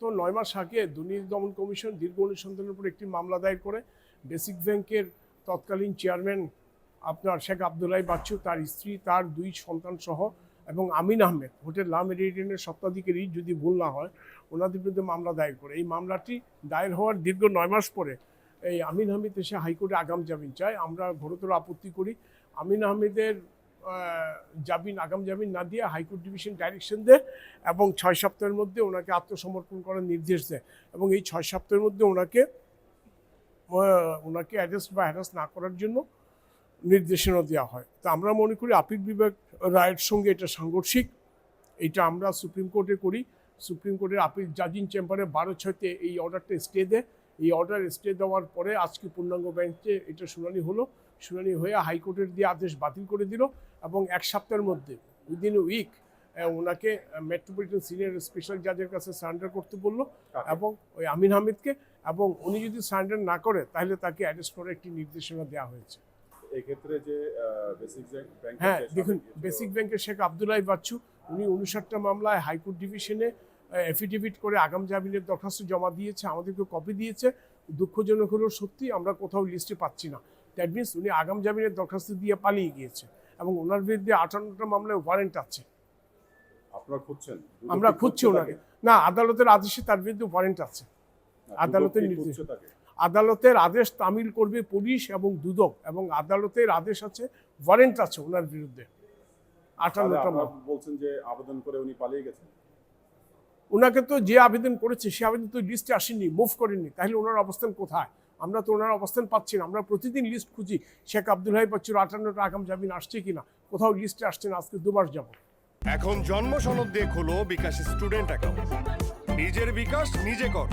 গত 9 মাস আগে দুর্নীতি দমন কমিশন দীর্ঘ অনুসন্ধানের উপর একটি মামলা দায়ের করে বেসিক ব্যাংকের তৎকালীন চেয়ারম্যান আপনার শেখ আবদুল্লাহ বাচ্চু, তার স্ত্রী, তার 2 সন্তান সহ এবং আমিন আহমেদ হোটেল লা মেরিডিয়ানের স্বত্বাধিকারী যদি ভুল না হয়, ওনাদের বিরুদ্ধে মামলা দায়ের করে। এই মামলাটি দায়ের হওয়ার দীর্ঘ 9 মাস পরে এই আমিন আহমেদ এসে হাইকোর্টে আগাম জামিন চায়। আমরা ঘোরতর আপত্তি করি। আমিন আহমেদের আগাম জামিন না দিয়ে হাইকোর্ট ডিভিশন ডাইরেকশন দেয় এবং 6 সপ্তাহের মধ্যে ওনাকে আত্মসমর্পণ করার নির্দেশ দেয় এবং এই 6 সপ্তাহের মধ্যে ওনাকে অ্যারেস্ট বা হ্যারাস না করার জন্য নির্দেশনা দেওয়া হয়। তো আমরা মনে করি আপিল বিভাগ রায়ের সঙ্গে এটা সাংঘর্ষিক। এটা আমরা সুপ্রিম কোর্টে করি। সুপ্রিম কোর্টের আপিল জাজিং চেম্বারে 12/6-তে এই অর্ডারটা স্টে দেয়। এই অর্ডার স্টে দেওয়ার পরে আজকে পূর্ণাঙ্গ বেঞ্চে এটা শুনানি হলো। শুনানি হয়ে হাইকোর্টের দিয়ে আদেশ বাতিল করে দিল এবং 1 সপ্তাহের মধ্যে উইদিন এ উইক ওনাকে মেট্রোপলিটন সিনিয়র স্পেশাল জাজের কাছে সারেন্ডার করতে বললো এবং ওই আমিন আহমেদকে, এবং উনি যদি সারেন্ডার না করে তাহলে তাকে অ্যারেস্ট করার একটি নির্দেশনা দেওয়া হয়েছে। এই ক্ষেত্রে যে বেসিক ব্যাংক, হ্যাঁ দেখুন, বেসিক ব্যাংকের শেখ আবদুল্লাহ বাচ্চু উনি 59টা মামলায় হাইকোর্ট ডিভিশনে এফিডেভিট করে আগাম জামিনের দরখাস্ত জমা দিয়েছে, আমাদেরকে কপি দিয়েছে। দুঃখজনক হলেও সত্যি আমরা কোথাও লিস্টে পাচ্ছি না। দ্যাট মিনস উনি আগাম জামিনের দরখাস্ত দিয়ে পালিয়ে গিয়েছে এবং ওনার বিরুদ্ধে 58টা মামলায় ওয়ারেন্ট আছে। আপনারা খুঁজছেন? আমরা খুঁজছি ওনাকে। না, আদালতের আদেশে তার বিরুদ্ধে ওয়ারেন্ট আছে। আদালতের নির্দেশ, আদালতের আদেশ তামিল করবে পুলিশ এবং দুদক, এবং আদালতের আদেশ আছে, ওয়ারেন্ট আছে ওনার বিরুদ্ধে 58টা মামলা। বলছেন যে আবেদন করে উনি পালিয়ে গেছেন? ওনাকে তো যে আবেদন করেছে সে আবেদন তো লিস্টে আসেনি, মুভ করেননি। তাহলে ওনার অবস্থান কোথায়? আমরা তো ওনার অবস্থান পাচ্ছি না। আমরা প্রতিদিন লিস্ট খুঁজি শেখ আবদুল্লাহ বাচ্চুর 58টা আগাম জামিন আসছে কিনা, কোথাও লিস্টে আসছে না। আজকে 2 মাস যাব। এখন জন্ম সনদ দিয়ে খোলো বিকাশ স্টুডেন্ট অ্যাকাউন্ট। নিজের বিকাশ নিজে কর।